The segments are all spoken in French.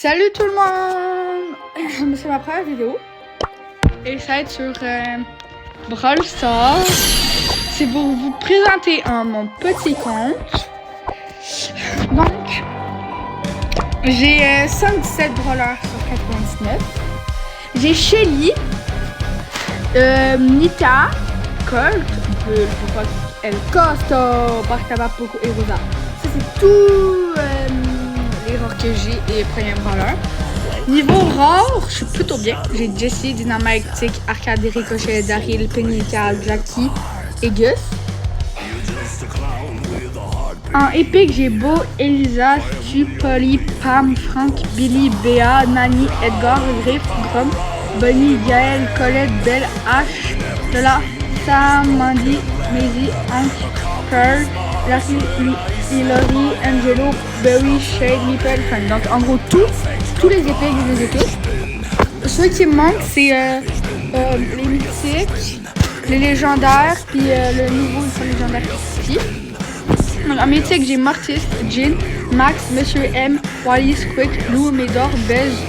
Salut tout le monde! C'est ma première vidéo et ça va être sur Brawl Stars. C'est pour vous présenter mon petit compte. Donc, j'ai 117 brawlers sur 99. J'ai Shelly, Nita, Colt, Bull, El Costo, Bartaba, Poco et Rosa. Ça c'est tout les rares que j'ai et premier brawler. Niveau rare, je suis plutôt bien. J'ai Jessie, Dynamite, Tick, Arcade, Ricochet, Daryl, Penny, Cal, Jackie et Gus. En épique, j'ai Beau, Elisa, Stu, Polly, Pam, Frank, Billy, Béa, Nani, Edgar, Griff, Grom, Bonnie, Gaël, Colette, Belle, Ash, Lola, Sam, Mandy, Maisie, Hank, Pearl, Larry, Hilary, Angelo, Barry, Shade, Meeple, Frank. Donc en gros tous les épiques, je les ai tous. Ceux qui me manquent, c'est les mythiques, les légendaires, puis le nouveau légendaire ici. Donc, en mythique, j'ai Mortis, Jin, Max, Monsieur M, Wally, Squick, Lou, Médor, Belge,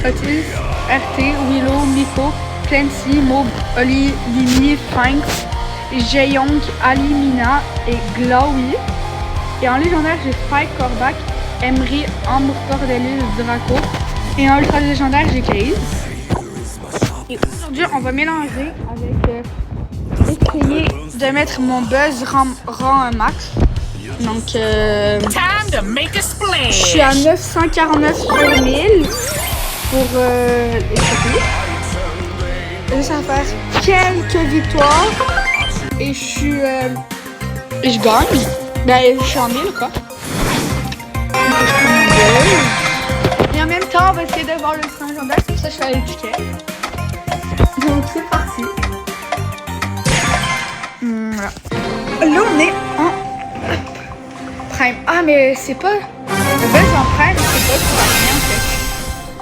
Otis, RT, Willow, Miko, Clancy, Mob, Oli, Lily, Frank, Jaeyong, Ali, Mina et Glowy. Et en légendaire, j'ai Spike, Korvac, Emery, Ambre, Cordelis, Draco. Et en ultra légendaire, j'ai Case. Et aujourd'hui, on va mélanger avec essayer de mettre mon buzz rang max. Donc, je suis à 949 sur 1000 pour les chapitres. Ça va faire quelques victoires et je gagne. Ben, je suis en 1000 quoi. Et en même temps, on va essayer de voir le sang légendaire, comme ça je fais les tickets. Donc c'est parti. Voilà. Là on est en prime. Ah mais c'est pas... Le buzz en prime, c'est pas pour rien en fait.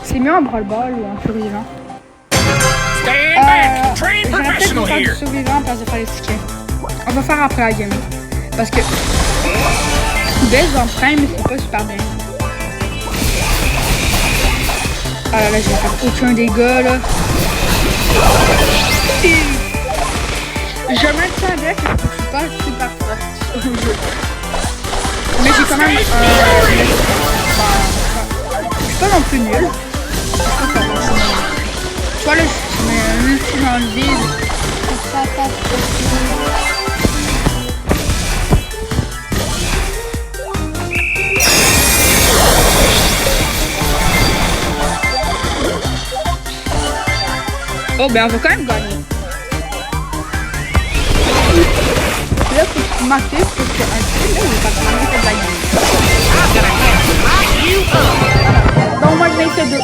C'est mieux en brawl ball ou en survivant. J'aurais peut-être dû faire du survivant parce de faire les tickets. On va faire après la game. Parce que buzz en prime, c'est pas super bien. Ah là là, je vais faire aucun dégât là. Je maintiens avec, je suis pas super forte au jeu. Mais j'ai quand même je suis pas non plus nulle. Tu vois là, je mets un ulti dans le vide. Oh ben on va quand même gagner. Là faut que mater parce que un truc là il va pas vraiment faire de la game. Donc moi je vais essayer de...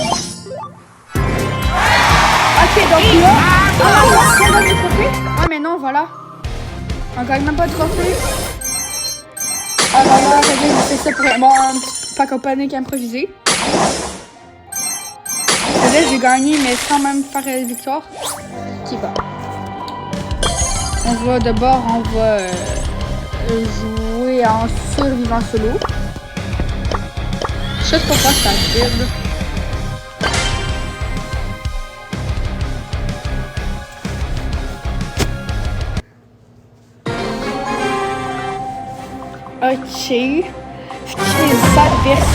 Ok donc là... on gagne le trophée. Ah mais non voilà. On gagne même pas de trophée. Ah là là, j'ai fait ça pour... Bon, pack en panique improvisé. Là, j'ai gagné, mais sans même faire la victoire. Qui va? On va d'abord, jouer en survivant solo. Je sais pas quoi ça veut dire. Ok. Les adversaires.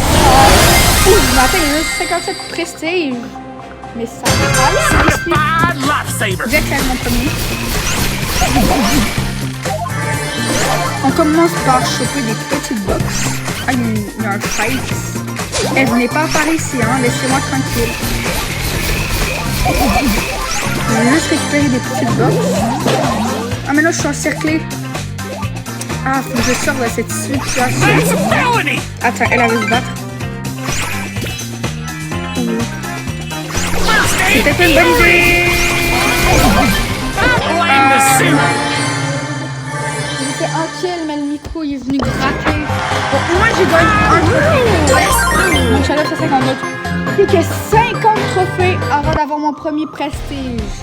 Ouh, je m'appelle juste 57 prestige. Mais ça va ici. Jack est mon premier. On commence par choper des petites box. Ah, il y a un fight. Eh, venez pas par ici, hein. Laissez-moi tranquille. Je vais juste récupérer des petites box. Ah, mais là, je suis encerclée. Ah, faut que je sorte de cette situation. Attends, elle avait se battre. C'était une bonne idée. J'ai fait un kill, mais le micro il est venu gratter. Bon, moi j'ai gagné un trophée. Donc j'allais faire 50 autres. Plus que 50 trophées avant d'avoir mon premier prestige.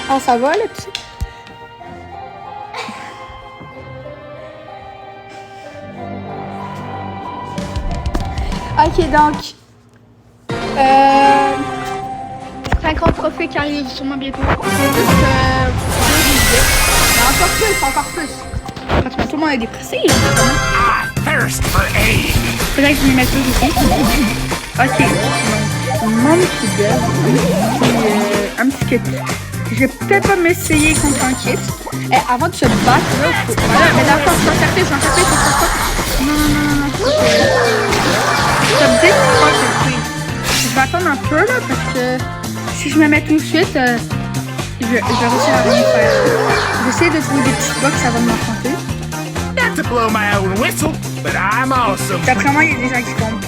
Ah ça va le petit? Ok, donc 50 trophées qui arrivent sûrement bientôt. C'est juste mais encore plus, encore plus. Pratiquement tout le monde est dépressé. Faudrait que je me mette plus aussi. Ok, donc mon petit dev, un petit kit. Je vais peut-être pas m'essayer contre un kit. Et avant de se battre, là, faut... Voilà, mais d'accord, je vais en chercher, faut pas... Non. Ça me dit pas que c'est pris. Je vais attendre un peu, là, parce que si je me mets tout de suite, je vais réussir à rien faire. J'essaie de trouver des petits bugs avant de m'affronter. D'après moi, il y a des gens qui comptent.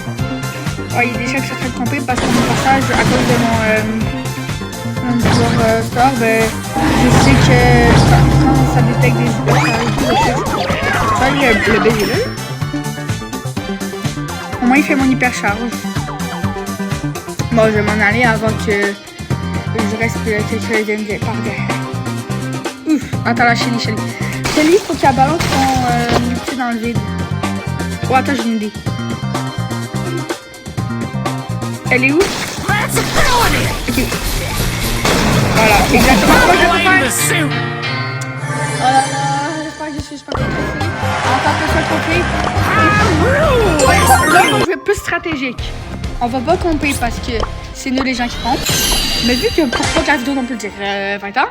Ouais, il y a des gens qui sont en train de compter parce que mon passage, à cause de mon joueur star, ben, je sais que quand ça détecte des hyper charges, le baiser là. Au moins, il fait mon hyper charge. Bon, je vais m'en aller avant que je reste quelqu'un par derrière. Ouf, attends, la Shelly. Shelly, il faut qu'elle balance son pied dans le vide. Oh, attends, j'ai une idée. Elle est où? Ok. Voilà, exactement ce que je peux faire. Oh là là, j'espère que je suis pas trophée. Encore plus un trophée. Là, je vais plus stratégique. On va pas compter parce que c'est nous les gens qui comptent. Mais vu que pour pas que la vidéo on peut le dire 20 ans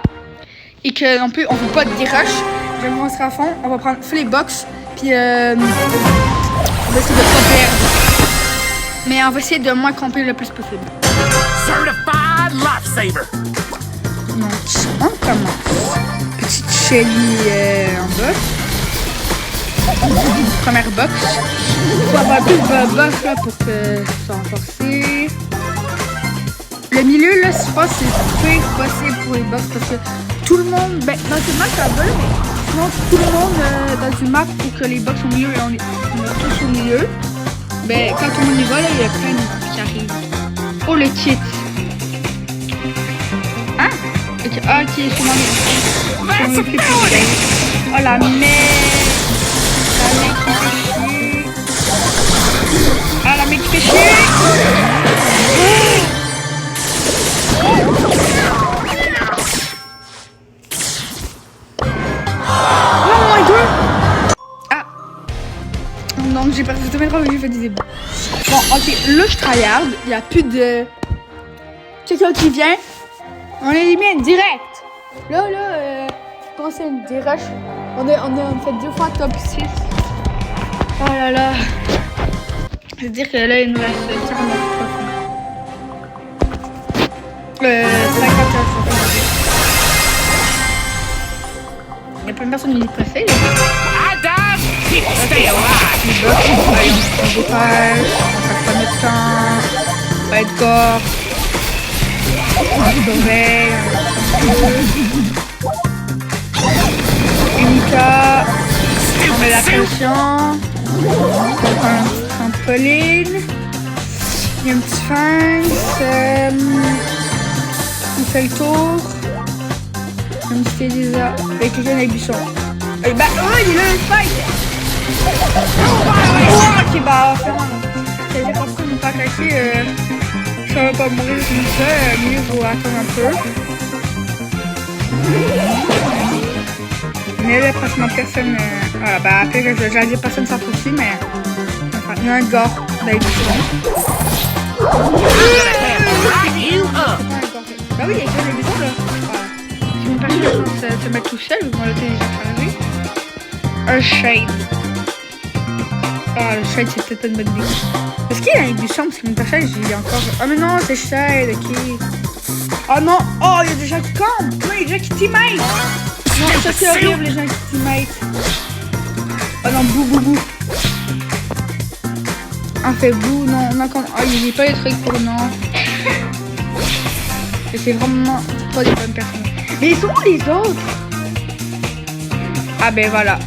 et qu'on peut, on veut pas de rush, je vais me montrer à fond. On va prendre les box puis on va essayer de pas perdre. Mais on va essayer de moins compter le plus possible. Certified lifesaver. Donc on commence. Petite Shelly en bas. Première box. Il faut avoir plus de box là pour que ça soit renforcé. Le milieu là, je pense que c'est pire possible pour les box parce que tout le monde, ben dans une map ça va, mais sinon tout le monde dans une map pour que les box au milieu et on est tous au milieu. Ben quand tout le monde y va là, il y a plein de box qui arrivent. Oh le kit. Hein? Ok, c'est mon plus. Oh la merde. Ah la mec qui fait chier. Oh my god. Ah. Donc j'ai perdu tous mes droits, j'ai fait des ébouts. Bon ok, là je tryhard. Il n'y a plus de... Quelqu'un qui vient. On élimine direct. Là, je pense que c'est une dérush. On fait 2 fois top 6. Oh là là. Je veux dire que là, il nous reste 49 54 il y a plein de personnes qui sont pressées. On dépêche, on passe pas notre temps. Pas être corps. On surveille. Unica. On met la pression. On prend un trampoline. Il y a un petit fence. On fait le tour. Un petit Elisa. Avec quelqu'un avec Buisson. Et bah, oh, il est là, le fight! Oh, ok, bah, c'est pas pourquoi ne pas attaquer. Ça va pas mourir comme ça. Mieux vaut attendre un peu. Mais là, pratiquement personne. Voilà, bah, après, j'allais dire personne s'en fout aussi, mais. Enfin, il y a un gars avec Buisson. Bah oui, il y a quelqu'un avec Buisson, là. Si mon personnage pense se mettre tout seul, on va le télécharger. Un shade. Ah, le shade, c'est peut-être une bonne idée. Est-ce qu'il y a un Buisson? Parce que mon personnage, il est encore. Ah, mais non, c'est shade, ok. Oh non, oh, il y a des gens qui campent. Non, il y a des gens qui teammate. Non, ça c'est horrible, les gens qui teammate. Oh non, bou. Ah, fait bou, non, quand. Oh, il n'y a pas les trucs pour non. C'est vraiment pas des bonnes personnes. Mais ils sont où les autres? Ah ben voilà.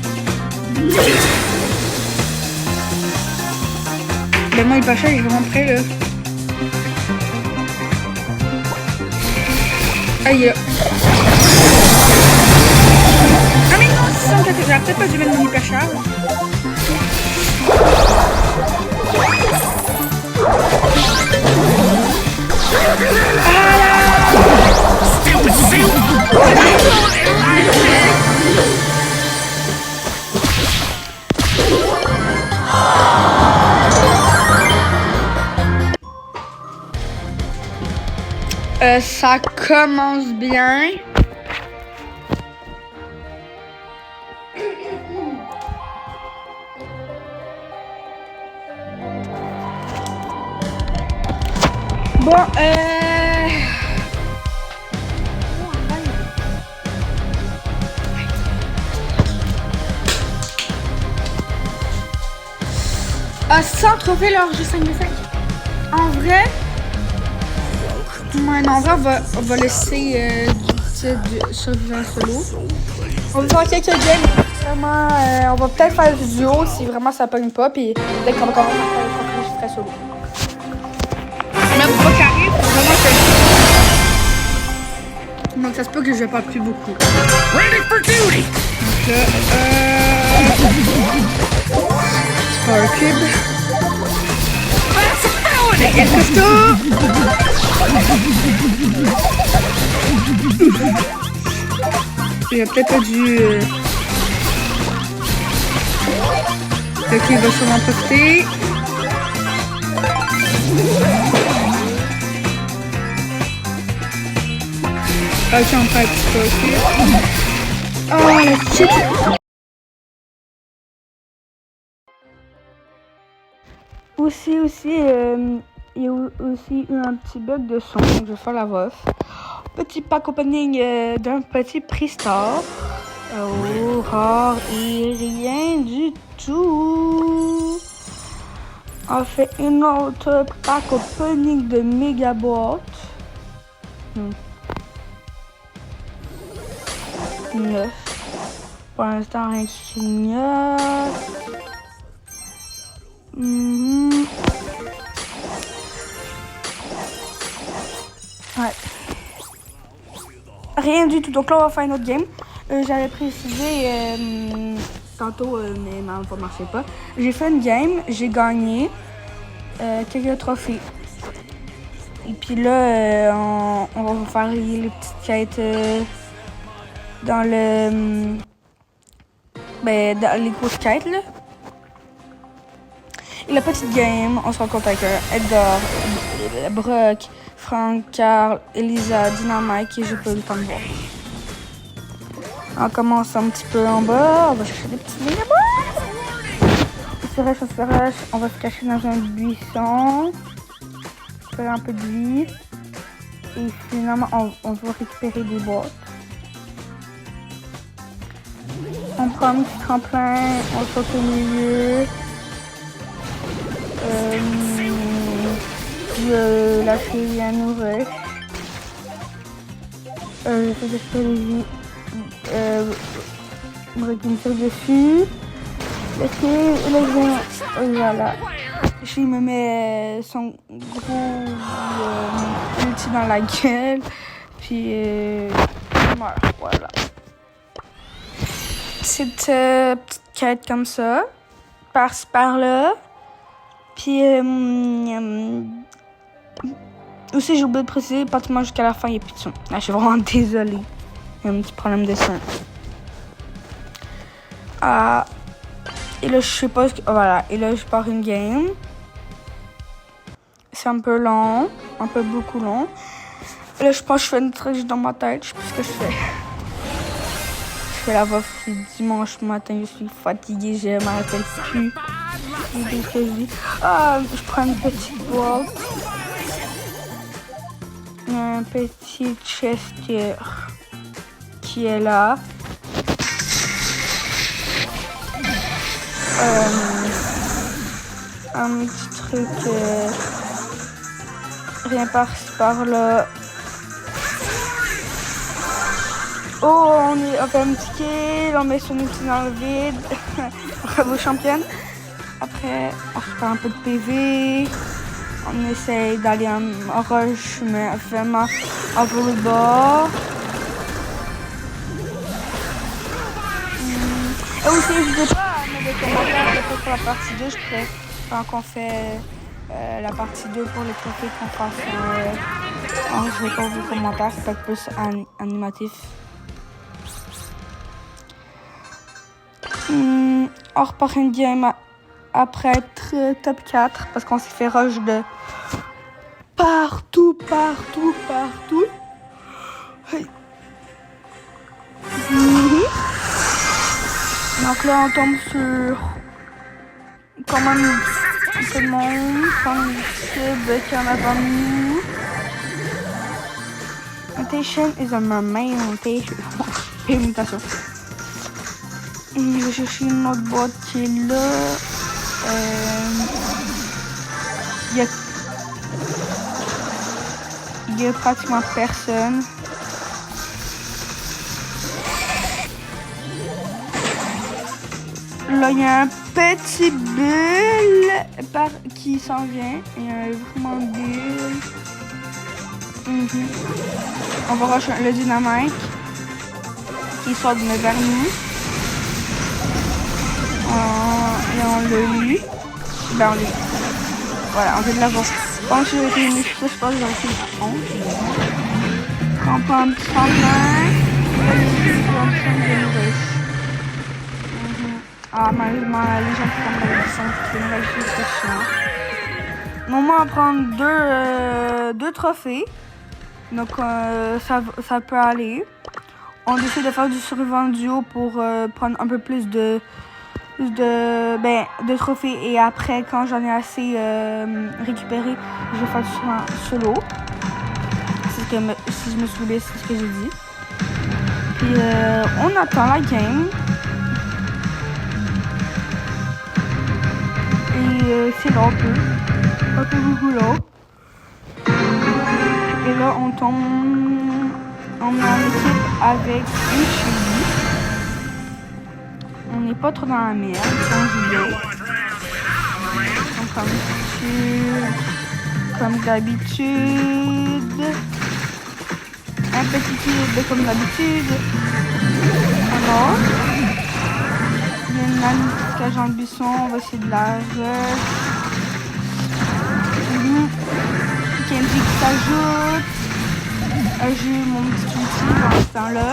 Ben moi, il pas cher, il est vraiment prêt là. Ah, il est là. Ah mais non, 604, j'aurais peut-être pas dû mettre mon hyper charge. Stupid suit! Ça commence bien. Bon, sans trophée leur jeu 5 de 5. En vrai, on va laisser du survivant solo. On va faire quelques games. Vraiment, on va peut-être faire du duo si vraiment ça pogne pas. Puis peut-être qu'on va commencer à faire le trophée solo. Mais pour pas carré, vraiment que. Donc ça se peut que je parle plus beaucoup. Ready for duty! Power Cube. That's a felony! El costaud. Il a peut-être pas dû. Ok, il va sûrement profiter. Ok, on prend un petit peu, ok. Oh, la shit! Aussi, il y a aussi eu un petit bug de son, donc je vais faire la voix. Petit pack opening d'un petit prix star. Oh, rare et rien du tout. On fait une autre pack opening de méga boîte. 9. Pour l'instant, rien qui clignote. Ouais. Rien du tout. Donc là, on va faire une autre game. J'avais précisé tantôt, mais ma ne marchait pas. J'ai fait une game, j'ai gagné quelques trophées. Et puis là, on va faire les petites quêtes dans le... dans les grosses quêtes, là. Et la petite game, on se rencontre avec Edgar, Brock, Frank, Carl, Elisa, Dynamite et je peux le temps de voir. On commence un petit peu en bas, on va chercher des petits lignes là-bas. On se rush, on va se cacher dans un buisson. Faire un peu de vie. Et finalement, on va récupérer des boîtes. On prend un petit tremplin, on saute au milieu. Je lâche rien nous rush. Je fais des stratégies. Me tire dessus. Ok, là je viens. Voilà. Je me mets son gros ulti dans la gueule. Puis voilà. Petite quête comme ça. Par-ci par-là. Puis aussi j'ai oublié de préciser, pratiquement jusqu'à la fin il n'y a plus de son. Là je suis vraiment désolée. Il y a un petit problème de son. Et là je sais pas ce que. Voilà. Et là je pars une game. C'est un peu long. Un peu beaucoup long. Et là je pense que je fais une triche dans ma tête. Je sais plus ce que je fais. Je fais la voix dimanche matin. Je suis fatiguée. Je me rappelle plus. Donc je dis. Je prends une petite boîte. Un petit Chester qui est là. Un petit truc rien par-ci par-là. Oh, on fait un petit kill, on met son outil dans le vide. Bravo championne. Après, on fait un peu de PV. On essaye d'aller en rush, mais vraiment en pour le bord. Et aussi, n'hésitez pas à mettre des commentaires pour la partie 2. Je pourrais, quand on fait la partie 2 pour les trophées qu'on fasse enregistrer pour vos commentaires, c'est peut-être plus animatif. On repart une game après être top 4 parce qu'on s'est fait rush de partout. Hey. Donc là, on tombe sur quand même un peu de monde, comme Sib qui en a avant nous. Mutation is a mermaid mutation. Je vais chercher une autre boîte qui est là. Il y a pratiquement personne. Là, il y a un petit bulle qui s'en vient. Il y a vraiment une bulle. On va rejoindre le dynamite qui sort vers nous. Et on l'a eu. Ben, on l'a eu. Voilà, on vient de l'avoir. Je pense que j'ai été une je pense que j'ai été une 11. On prend un petit tremplin. Ah, malheureusement, les gens qui tombent dans le sang, c'est une vraie chose de chiant. Donc, moi, on va prendre deux trophées. Donc, ça peut aller. On décide de faire du survivant duo pour prendre un peu plus de trophées. Et après, quand j'en ai assez récupéré, je vais faire du survivant solo. Si je me souviens, c'est ce que j'ai dit. Puis, on attend la game. Et c'est là un peu beaucoup là. Et là, on est en équipe avec une Chili. On n'est pas trop dans la merde, on joue bien. Comme d'habitude. Un petit cube comme d'habitude. Alors, il y a une amie qui cache dans le buisson, on va essayer de la rush. Kenji qui s'ajoute. J'ai eu mon petit outil dans ce temps-là.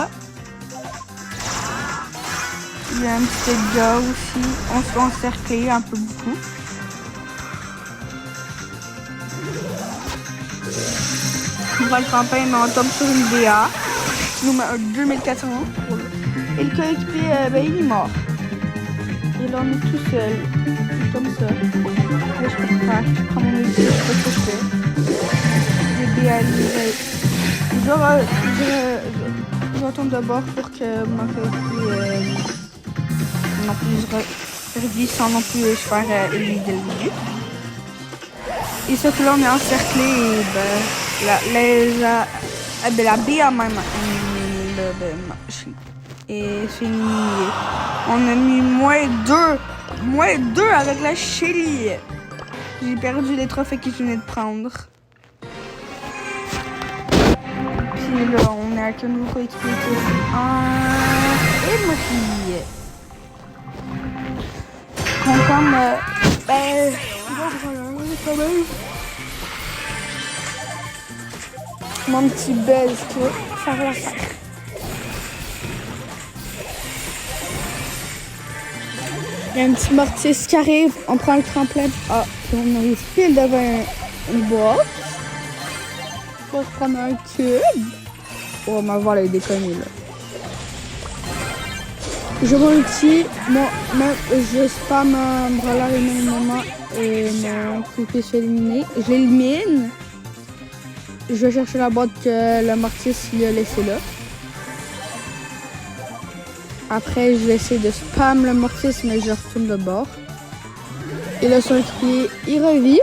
Il y a un petit gars aussi. On se fait encercler un peu beaucoup. On va le campagne, mais on tombe sur une DA. Nous met un 2400. Et le coéquipier, il est mort. Et là, on est tout seul. Comme ça. Là, je peux pas. Je prends mon outil, je sais pas ce que je fais. Les DA, je retourne d'abord pour que mon coéquipier non plus revie sans non plus se faire éliminer dès le début. Et sauf que là, on est encerclé et la BA même et c'est éliminé. On a mis moins 2 avec la Shelly. J'ai perdu les trophées que je venais de prendre. Puis là, on est avec un nouveau coéquipier qui est et moi qui comme quand même mon petit buzz que ça va la faire. Il y a un petit mortier qui arrive, on prend le tremplin. Ah, puis on arrive pile devant une boîte. Pour prendre un cube. Oh, ma voix elle est déconnée là. Je multi, je spam un brawler énormément et mon coéquipier se fait éliminer. J'élimine. Je vais chercher la boîte que le mortier lui a laissée là. Après, je vais essayer de spam le mortier, mais je retourne de bord. Et là, son équipier, il revit.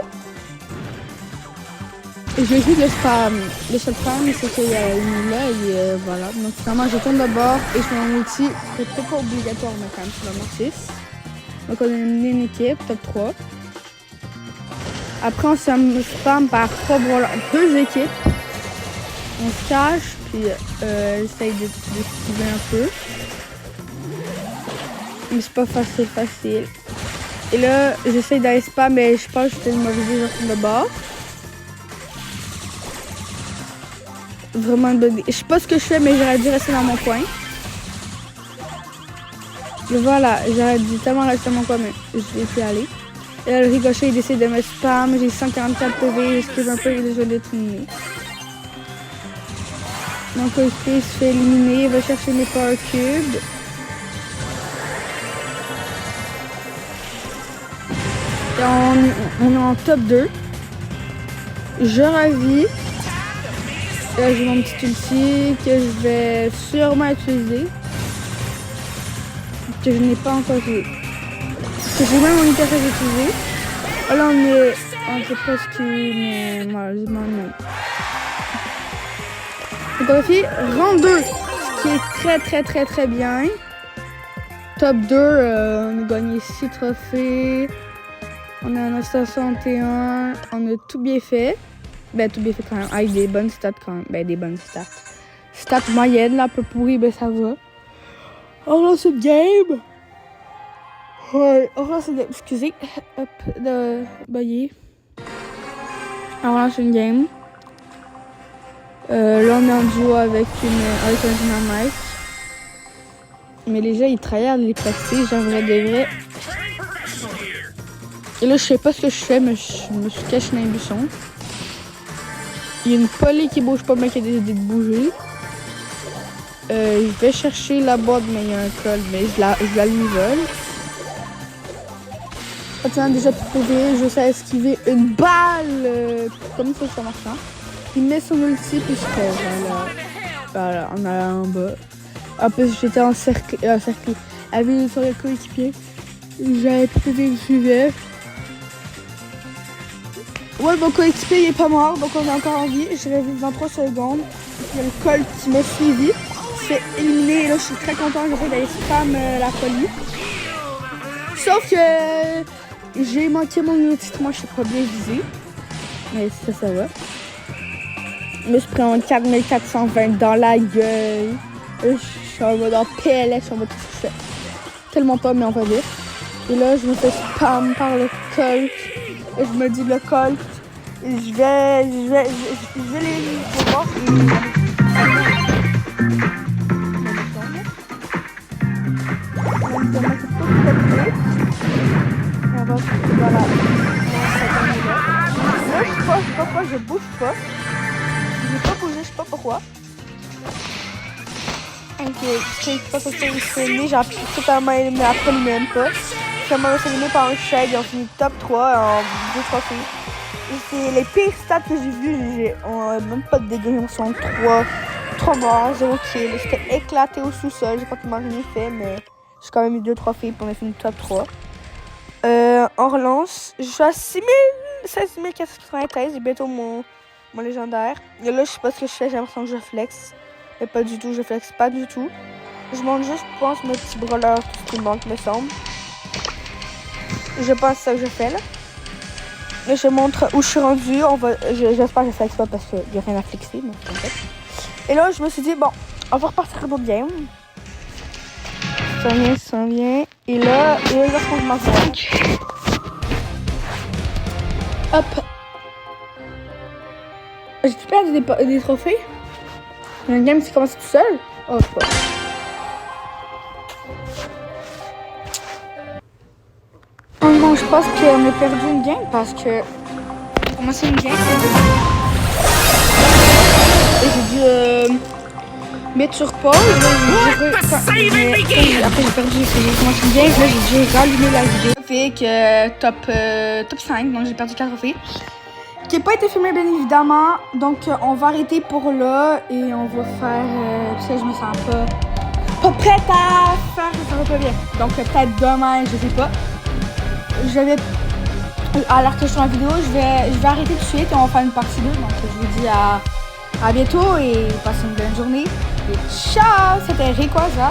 Et je vais essayer de le spam. Le seul problème, c'est qu'il y a une là et voilà. Donc finalement, je tourne de bord et je fais mon outil. C'est peut-être pas obligatoire, mais quand même, sur le mortier. Donc on a une équipe, top 3. Après, on se spam par 2 équipes. On se cache, puis essaye d'esquiver un peu. Mais c'est pas facile. Et là, j'essaye d'aller spam, mais je pense que j'étais une mauvaise idée, je retourne de bord. Vraiment une bonne idée. Je sais pas ce que je fais, mais j'aurais dû rester dans mon coin. Et voilà, j'aurais dû tellement rester dans mon coin, mais je vais y aller. Et là, le ricochet, il décide de me spam. J'ai 144 PV, j'esquive un peu, il est déjà déterminé. Mon coéquipier se fait éliminer, il va chercher mes power cubes. Et on est en top 2. Je ravis. Et là, j'ai mon petit ulti que je vais sûrement utiliser. Que je n'ai pas encore utilisé. Parce que j'ai même mon hyper utilisé. Là, on est presque, mais malheureusement, non. Donc, on a fait rang 2, ce qui est très bien. Top 2, on a gagné 6 trophées. On a un 61, on a tout bien fait. Ben, tout bien fait quand même, avec des bonnes stats quand même. Ben, des bonnes stats. Stats moyennes, là, un peu pourries, ben ça va. On lance une game. Ouais, on lance une game. Excusez. Hop, de bailler. On lance une game. Là, on est en duo avec un dynamite. Mais les gens, ils travaillent les placer, genre vrai de vrai. Et là, je sais pas ce que je fais, mais je me suis caché dans les buissons. Il y a une poly qui bouge pas, mais qui a décidé de bouger. Je vais chercher la boîte, mais il y a un col, mais je la lui vole. Quand tu as déjà trouvé, je sais esquiver une balle. Comme ça marche. Hein. Il met son ulti, puis je fais, voilà, on a en bas. En plus, j'étais encerclé avec sur le coéquipier. J'avais plus de suivait. Ouais, mon coéquipier il est pas mort, donc on est encore en vie. Je révise dans 3 secondes. Il y a le col qui m'a suivi. C'est éliminé et là je suis très content. J'essaie d'aller spam la folie. Sauf que j'ai manqué mon ulti. Moi je suis pas bien visé. Mais ça va. Là je prends 4420 dans la gueule. Là, je suis en mode en PLS, je suis en mode ce que je fais. Tellement pas, mais on va dire. Et là je me fais spam par le col. Et je me dis le col. Et je vais les voir. Voilà. Là, je sais pas pourquoi je bouge pas. Je vais pas bouger, je sais pas pourquoi. Ok, je sais pas pourquoi il s'est éliminé, j'ai appris totalement éliminé après le même pas. Comment on s'est éliminé par un shade, ils ont fini top 3 en 2 trophées. C'est les pires stats que j'ai vus, on a même pas de dégâts, on sont 3 morts, 0 kill. J'étais éclaté au sous-sol, j'ai pas tout rien fait, mais j'ai quand même eu 2 trophées pour on a fini top 3. On relance, je suis à 16 493, j'ai bientôt mon légendaire. Et là, je sais pas ce que je fais, j'ai l'impression que je flex. Mais pas du tout, je flex pas du tout. Je monte juste, je pense, mes petits brawlers, tout ce qui manque, me semble. Je pense que c'est ça que je fais là. Et je montre où je suis rendu. J'espère que je flex pas parce qu'il n'y a rien à flexer. Mais en fait. Et là, je me suis dit, bon, on va repartir à d'autres games. Ça vient. Et là, je m'en vais. Hop. J'ai perdu des trophées. Il y a une game qui commence tout seul. Oh, je sais pas. Bon, je pense qu'on a perdu une game parce que comment c'est une game et j'ai dû mettre sur pause. Après j'ai perdu, j'ai commencé une game. Là j'ai dû rallumer la vidéo. Fait que top 5, donc j'ai perdu 4 trophées. Qui n'a pas été filmé bien évidemment. Donc on va arrêter pour là et on va faire. Tu sais, je me sens pas prête à faire, ça va pas bien. Donc peut-être demain, je sais pas. Alors que je suis en vidéo, je vais arrêter tout de suite et on va faire une partie 2. Donc je vous dis à bientôt et passez une bonne journée. Et ciao, c'était Rayquaza.